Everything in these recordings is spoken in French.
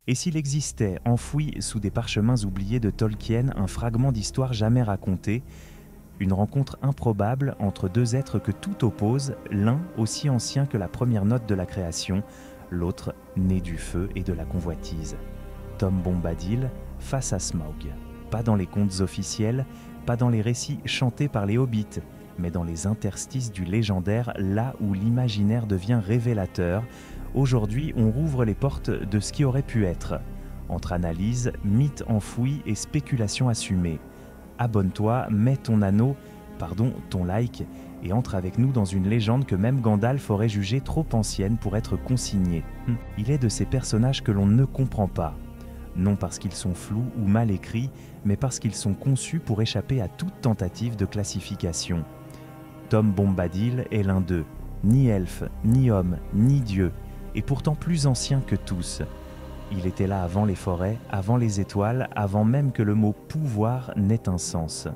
Et s'il existait, enfoui sous des parchemins oubliés de Tolkien, un fragment d'histoire jamais raconté, une rencontre improbable entre deux êtres que tout oppose, l'un aussi ancien que la première note de la création, l'autre né du feu et de la convoitise. Tom Bombadil face à Smaug. Pas dans les contes officiels, pas dans les récits chantés par les hobbits, mais dans les interstices du légendaire, là où l'imaginaire devient révélateur. Aujourd'hui, on rouvre les portes de ce qui aurait pu être. Entre analyse, mythe enfoui et spéculation assumée. Abonne-toi, mets ton like, et entre avec nous dans une légende que même Gandalf aurait jugée trop ancienne pour être consignée. Il est de ces personnages que l'on ne comprend pas. Non parce qu'ils sont flous ou mal écrits, mais parce qu'ils sont conçus pour échapper à toute tentative de classification. Tom Bombadil est l'un d'eux, ni elfe, ni homme, ni dieu, et pourtant plus ancien que tous. Il était là avant les forêts, avant les étoiles, avant même que le mot « pouvoir » n'ait un sens.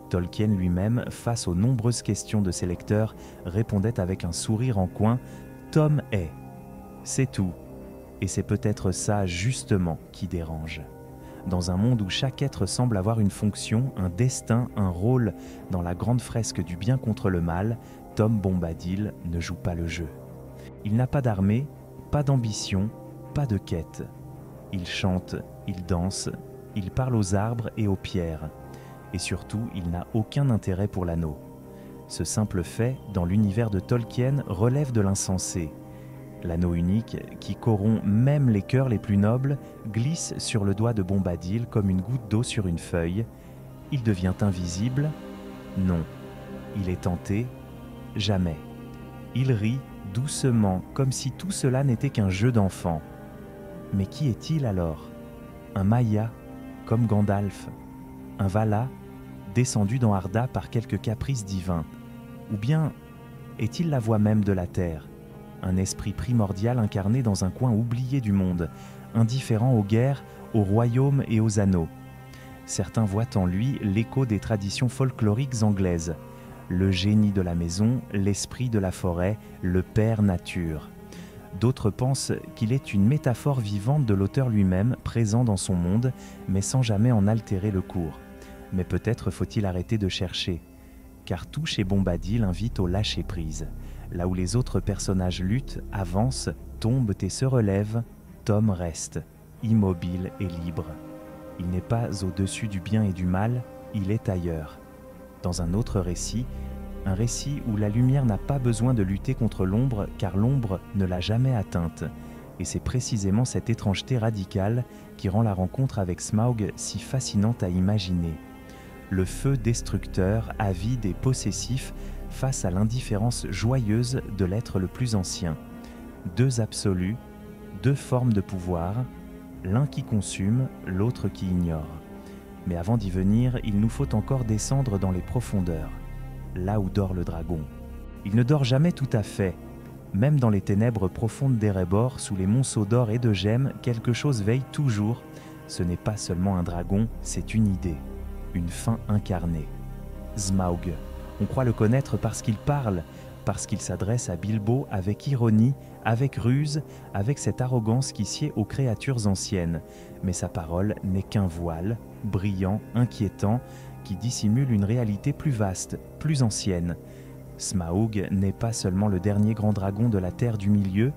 Tolkien lui-même, face aux nombreuses questions de ses lecteurs, répondait avec un sourire en coin « Tom est ». C'est tout. Et c'est peut-être ça, justement, qui dérange. Dans un monde où chaque être semble avoir une fonction, un destin, un rôle, dans la grande fresque du bien contre le mal, Tom Bombadil ne joue pas le jeu. Il n'a pas d'armée, pas d'ambition, pas de quête. Il chante, il danse, il parle aux arbres et aux pierres. Et surtout, il n'a aucun intérêt pour l'anneau. Ce simple fait, dans l'univers de Tolkien, relève de l'insensé. L'anneau unique, qui corrompt même les cœurs les plus nobles, glisse sur le doigt de Bombadil comme une goutte d'eau sur une feuille. Il devient invisible? Non. Il est tenté? Jamais. Il rit doucement, comme si tout cela n'était qu'un jeu d'enfant. Mais qui est-il alors? Un Maia, comme Gandalf? Un Vala, descendu dans Arda par quelque caprice divin? Ou bien est-il la voix même de la terre? Un esprit primordial incarné dans un coin oublié du monde, indifférent aux guerres, aux royaumes et aux anneaux. Certains voient en lui l'écho des traditions folkloriques anglaises, le génie de la maison, l'esprit de la forêt, le père nature. D'autres pensent qu'il est une métaphore vivante de l'auteur lui-même, présent dans son monde, mais sans jamais en altérer le cours. Mais peut-être faut-il arrêter de chercher, car tout chez Bombadil invite au lâcher-prise. Là où les autres personnages luttent, avancent, tombent et se relèvent, Tom reste, immobile et libre. Il n'est pas au-dessus du bien et du mal, il est ailleurs. Dans un autre récit, un récit où la lumière n'a pas besoin de lutter contre l'ombre car l'ombre ne l'a jamais atteinte. Et c'est précisément cette étrangeté radicale qui rend la rencontre avec Smaug si fascinante à imaginer. Le feu destructeur, avide et possessif, face à l'indifférence joyeuse de l'être le plus ancien. Deux absolus, deux formes de pouvoir, l'un qui consume, l'autre qui ignore. Mais avant d'y venir, il nous faut encore descendre dans les profondeurs, là où dort le dragon. Il ne dort jamais tout à fait. Même dans les ténèbres profondes d'Erebor, sous les monceaux d'or et de gemmes, quelque chose veille toujours. Ce n'est pas seulement un dragon, c'est une idée, une fin incarnée. Smaug. On croit le connaître parce qu'il parle, parce qu'il s'adresse à Bilbo avec ironie, avec ruse, avec cette arrogance qui sied aux créatures anciennes. Mais sa parole n'est qu'un voile, brillant, inquiétant, qui dissimule une réalité plus vaste, plus ancienne. Smaug n'est pas seulement le dernier grand dragon de la Terre du Milieu,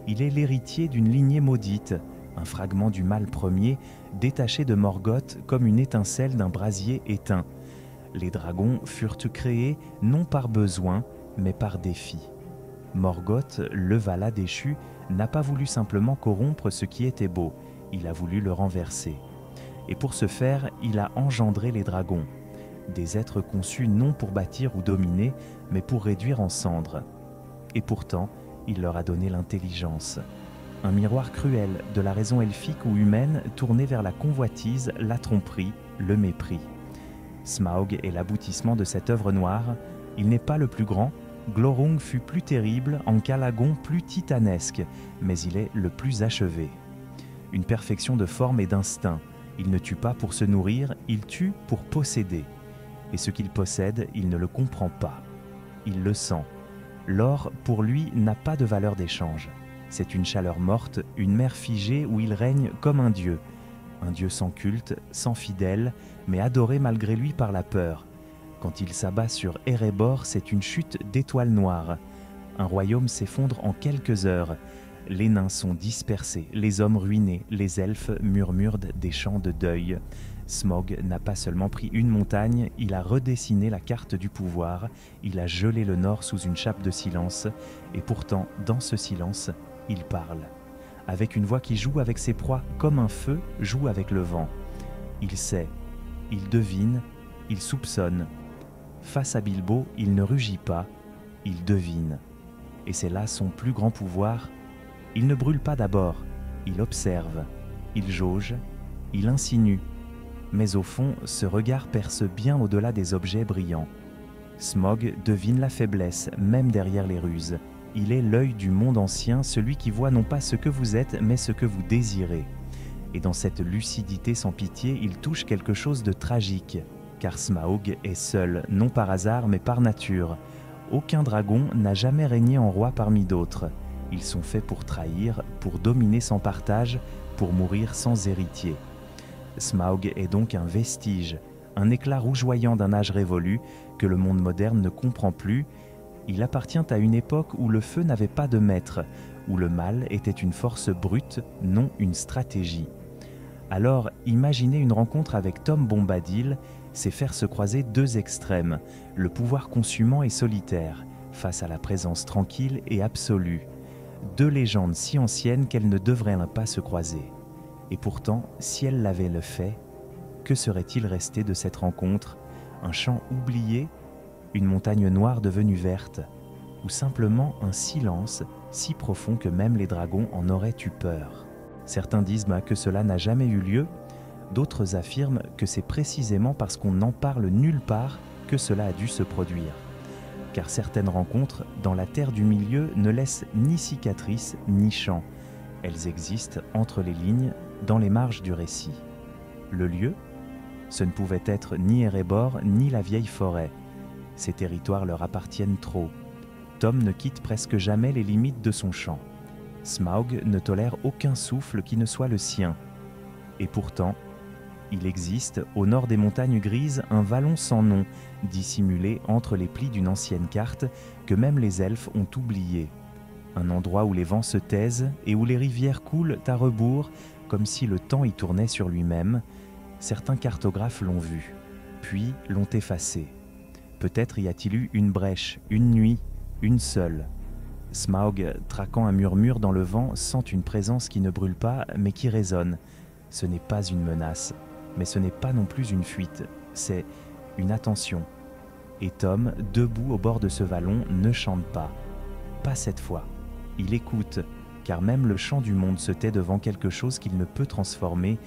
il est l'héritier d'une lignée maudite, un fragment du mal premier, détaché de Morgoth comme une étincelle d'un brasier éteint. Les dragons furent créés non par besoin, mais par défi. Morgoth, le Vala déchu, n'a pas voulu simplement corrompre ce qui était beau, il a voulu le renverser. Et pour ce faire, il a engendré les dragons, des êtres conçus non pour bâtir ou dominer, mais pour réduire en cendres. Et pourtant, il leur a donné l'intelligence. Un miroir cruel de la raison elfique ou humaine tourné vers la convoitise, la tromperie, le mépris. Smaug est l'aboutissement de cette œuvre noire. Il n'est pas le plus grand, Glorung fut plus terrible, Encalagon plus titanesque, mais il est le plus achevé. Une perfection de forme et d'instinct. Il ne tue pas pour se nourrir, il tue pour posséder. Et ce qu'il possède, il ne le comprend pas. Il le sent. L'or, pour lui, n'a pas de valeur d'échange. C'est une chaleur morte, une mer figée où il règne comme un dieu sans culte, sans fidèle, mais adoré malgré lui par la peur. Quand il s'abat sur Erebor, c'est une chute d'étoiles noires. Un royaume s'effondre en quelques heures. Les nains sont dispersés, les hommes ruinés, les elfes murmurent des chants de deuil. Smaug n'a pas seulement pris une montagne, il a redessiné la carte du pouvoir, il a gelé le nord sous une chape de silence, et pourtant, dans ce silence, il parle. Avec une voix qui joue avec ses proies comme un feu joue avec le vent. Il sait, il devine, il soupçonne. Face à Bilbo, il ne rugit pas, il devine. Et c'est là son plus grand pouvoir. Il ne brûle pas d'abord, il observe, il jauge, il insinue. Mais au fond, ce regard perce bien au-delà des objets brillants. Smaug devine la faiblesse, même derrière les ruses. Il est l'œil du monde ancien, celui qui voit non pas ce que vous êtes, mais ce que vous désirez. Et dans cette lucidité sans pitié, il touche quelque chose de tragique. Car Smaug est seul, non par hasard, mais par nature. Aucun dragon n'a jamais régné en roi parmi d'autres. Ils sont faits pour trahir, pour dominer sans partage, pour mourir sans héritier. Smaug est donc un vestige, un éclat rougeoyant d'un âge révolu que le monde moderne ne comprend plus. Il appartient à une époque où le feu n'avait pas de maître, où le mal était une force brute, non une stratégie. Alors, imaginer une rencontre avec Tom Bombadil, c'est faire se croiser deux extrêmes, le pouvoir consumant et solitaire, face à la présence tranquille et absolue. Deux légendes si anciennes qu'elles ne devraient pas se croiser. Et pourtant, si elles l'avaient le fait, que serait-il resté de cette rencontre? Un champ oublié? Une montagne noire devenue verte, ou simplement un silence si profond que même les dragons en auraient eu peur. Certains disent que cela n'a jamais eu lieu, d'autres affirment que c'est précisément parce qu'on n'en parle nulle part que cela a dû se produire. Car certaines rencontres, dans la terre du milieu, ne laissent ni cicatrices ni chants. Elles existent entre les lignes, dans les marges du récit. Le lieu? Ce ne pouvait être ni Erebor, ni la vieille forêt. Ces territoires leur appartiennent trop. Tom ne quitte presque jamais les limites de son champ. Smaug ne tolère aucun souffle qui ne soit le sien. Et pourtant, il existe, au nord des montagnes grises, un vallon sans nom, dissimulé entre les plis d'une ancienne carte que même les elfes ont oublié. Un endroit où les vents se taisent et où les rivières coulent à rebours, comme si le temps y tournait sur lui-même. Certains cartographes l'ont vu, puis l'ont effacé. Peut-être y a-t-il eu une brèche, une nuit, une seule. Smaug, traquant un murmure dans le vent, sent une présence qui ne brûle pas, mais qui résonne. Ce n'est pas une menace, mais ce n'est pas non plus une fuite, c'est une attention. Et Tom, debout au bord de ce vallon, ne chante pas. Pas cette fois. Il écoute, car même le chant du monde se tait devant quelque chose qu'il ne peut transformer.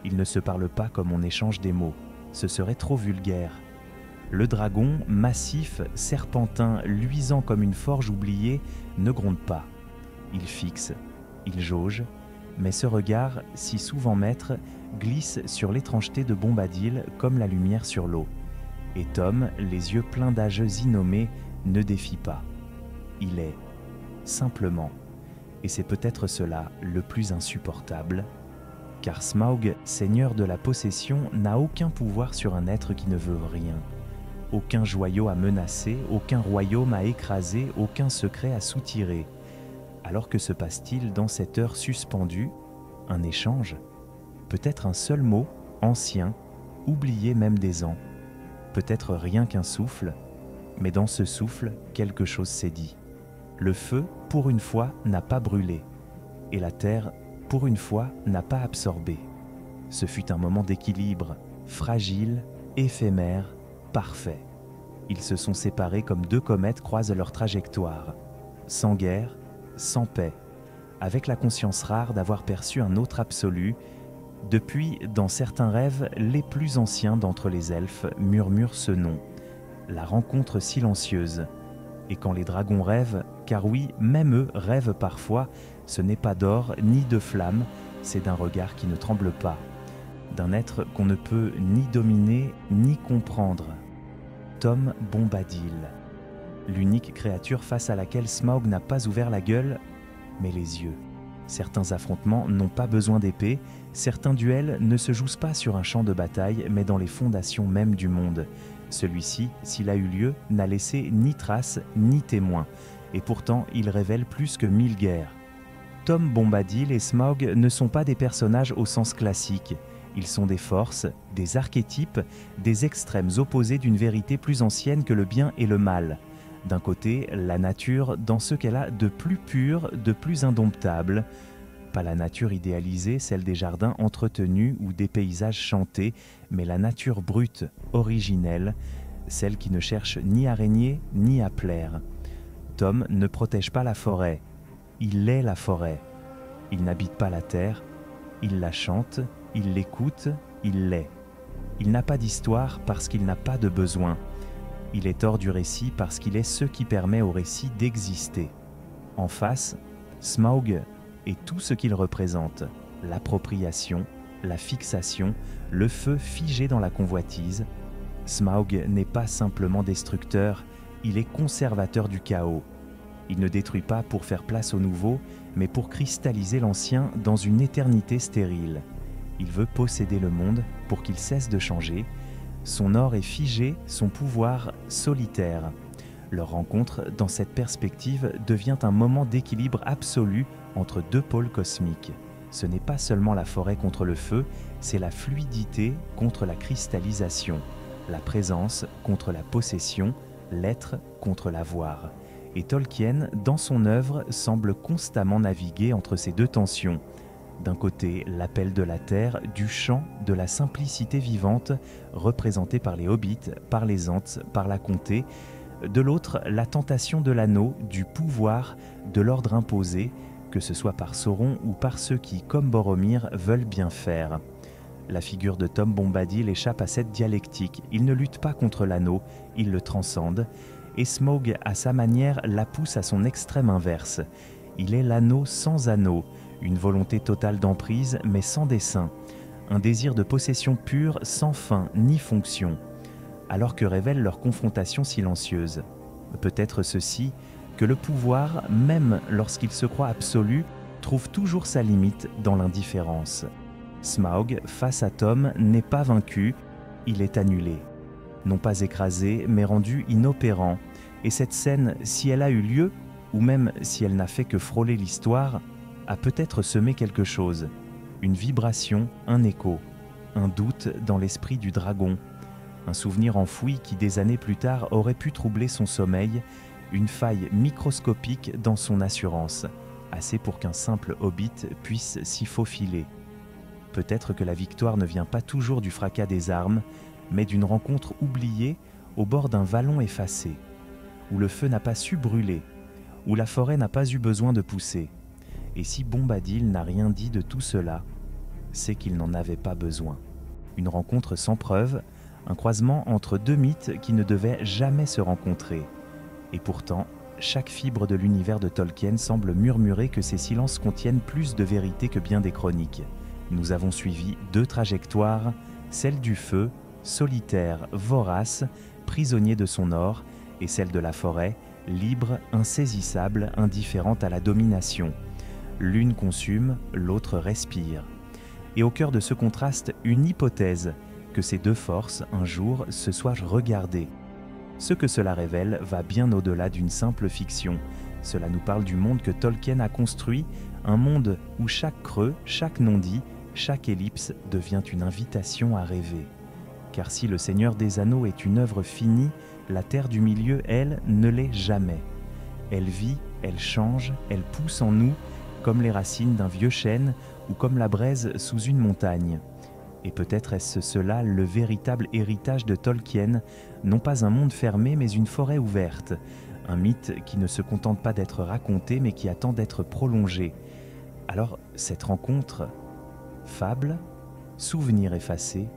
Il ne se parle pas comme on échange des mots. Ce serait trop vulgaire. Le dragon, massif, serpentin, luisant comme une forge oubliée, ne gronde pas. Il fixe, il jauge, mais ce regard, si souvent maître, glisse sur l'étrangeté de Bombadil comme la lumière sur l'eau. Et Tom, les yeux pleins d'âges innommés, ne défie pas. Il est, simplement, et c'est peut-être cela le plus insupportable, car Smaug, seigneur de la possession, n'a aucun pouvoir sur un être qui ne veut rien. Aucun joyau à menacer, aucun royaume à écraser, aucun secret à soutirer. Alors que se passe-t-il dans cette heure suspendue? Un échange? Peut-être un seul mot, ancien, oublié même des ans. Peut-être rien qu'un souffle, mais dans ce souffle, quelque chose s'est dit. Le feu, pour une fois, n'a pas brûlé, et la terre, pour une fois, n'a pas absorbé. Ce fut un moment d'équilibre, fragile, éphémère, parfait. Ils se sont séparés comme deux comètes croisent leur trajectoire, sans guerre, sans paix, avec la conscience rare d'avoir perçu un autre absolu. Depuis, dans certains rêves, les plus anciens d'entre les elfes murmurent ce nom, la rencontre silencieuse. Et quand les dragons rêvent, car oui, même eux rêvent parfois, ce n'est pas d'or ni de flamme, c'est d'un regard qui ne tremble pas, d'un être qu'on ne peut ni dominer ni comprendre. Tom Bombadil, l'unique créature face à laquelle Smaug n'a pas ouvert la gueule, mais les yeux. Certains affrontements n'ont pas besoin d'épée, certains duels ne se jouent pas sur un champ de bataille, mais dans les fondations même du monde. Celui-ci, s'il a eu lieu, n'a laissé ni trace ni témoin, et pourtant il révèle plus que 1000 guerres. Tom Bombadil et Smaug ne sont pas des personnages au sens classique. Ils sont des forces, des archétypes, des extrêmes opposés d'une vérité plus ancienne que le bien et le mal. D'un côté, la nature dans ce qu'elle a de plus pur, de plus indomptable. Pas la nature idéalisée, celle des jardins entretenus ou des paysages chantés, mais la nature brute, originelle, celle qui ne cherche ni à régner ni à plaire. Tom ne protège pas la forêt, il est la forêt. Il n'habite pas la terre, il la chante, il l'écoute, il l'est. Il n'a pas d'histoire parce qu'il n'a pas de besoin. Il est hors du récit parce qu'il est ce qui permet au récit d'exister. En face, Smaug est tout ce qu'il représente, l'appropriation, la fixation, le feu figé dans la convoitise. Smaug n'est pas simplement destructeur, il est conservateur du chaos. Il ne détruit pas pour faire place au nouveau, mais pour cristalliser l'ancien dans une éternité stérile. Il veut posséder le monde pour qu'il cesse de changer. Son or est figé, son pouvoir solitaire. Leur rencontre, dans cette perspective, devient un moment d'équilibre absolu entre deux pôles cosmiques. Ce n'est pas seulement la forêt contre le feu, c'est la fluidité contre la cristallisation, la présence contre la possession, l'être contre l'avoir. Et Tolkien, dans son œuvre, semble constamment naviguer entre ces deux tensions. D'un côté, l'appel de la terre, du chant, de la simplicité vivante, représentée par les hobbits, par les ents, par la comté. De l'autre, la tentation de l'anneau, du pouvoir, de l'ordre imposé, que ce soit par Sauron ou par ceux qui, comme Boromir, veulent bien faire. La figure de Tom Bombadil échappe à cette dialectique. Il ne lutte pas contre l'anneau, il le transcende. Et Smaug, à sa manière, la pousse à son extrême inverse. Il est l'anneau sans anneau, une volonté totale d'emprise mais sans dessein, un désir de possession pure sans fin ni fonction. Alors que révèle leur confrontation silencieuse. Peut-être ceci, que le pouvoir, même lorsqu'il se croit absolu, trouve toujours sa limite dans l'indifférence. Smaug, face à Tom, n'est pas vaincu, il est annulé. Non pas écrasé, mais rendu inopérant. Et cette scène, si elle a eu lieu, ou même si elle n'a fait que frôler l'histoire, a peut-être semé quelque chose, une vibration, un écho, un doute dans l'esprit du dragon, un souvenir enfoui qui des années plus tard aurait pu troubler son sommeil, une faille microscopique dans son assurance, assez pour qu'un simple hobbit puisse s'y faufiler. Peut-être que la victoire ne vient pas toujours du fracas des armes, mais d'une rencontre oubliée au bord d'un vallon effacé, où le feu n'a pas su brûler, où la forêt n'a pas eu besoin de pousser. Et si Bombadil n'a rien dit de tout cela, c'est qu'il n'en avait pas besoin. Une rencontre sans preuve, un croisement entre deux mythes qui ne devaient jamais se rencontrer. Et pourtant, chaque fibre de l'univers de Tolkien semble murmurer que ces silences contiennent plus de vérité que bien des chroniques. Nous avons suivi deux trajectoires, celle du feu, solitaire, vorace, prisonnier de son or, et celle de la forêt, libre, insaisissable, indifférente à la domination. L'une consume, l'autre respire. Et au cœur de ce contraste, une hypothèse, que ces deux forces, un jour, se soient regardées. Ce que cela révèle va bien au-delà d'une simple fiction. Cela nous parle du monde que Tolkien a construit, un monde où chaque creux, chaque non-dit, chaque ellipse devient une invitation à rêver. Car si le Seigneur des Anneaux est une œuvre finie, la Terre du Milieu, elle, ne l'est jamais. Elle vit, elle change, elle pousse en nous, comme les racines d'un vieux chêne ou comme la braise sous une montagne. Et peut-être est-ce cela le véritable héritage de Tolkien, non pas un monde fermé mais une forêt ouverte, un mythe qui ne se contente pas d'être raconté mais qui attend d'être prolongé. Alors cette rencontre, fable, souvenir effacé,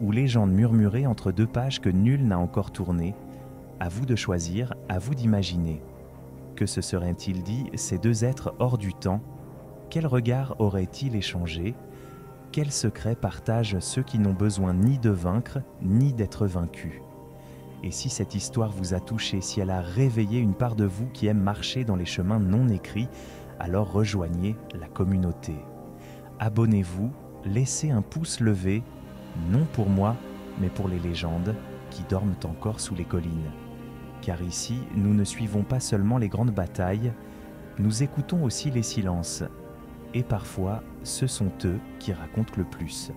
ou légende murmurée entre deux pages que nul n'a encore tournées, à vous de choisir, à vous d'imaginer. Que se seraient-ils dit ces deux êtres hors du temps? Quel regard auraient-ils échangé? Quels secrets partagent ceux qui n'ont besoin ni de vaincre, ni d'être vaincus? Et si cette histoire vous a touché, si elle a réveillé une part de vous qui aime marcher dans les chemins non écrits, alors rejoignez la communauté. Abonnez-vous, laissez un pouce levé, non pour moi, mais pour les légendes qui dorment encore sous les collines. Car ici, nous ne suivons pas seulement les grandes batailles, nous écoutons aussi les silences. Et parfois, ce sont eux qui racontent le plus.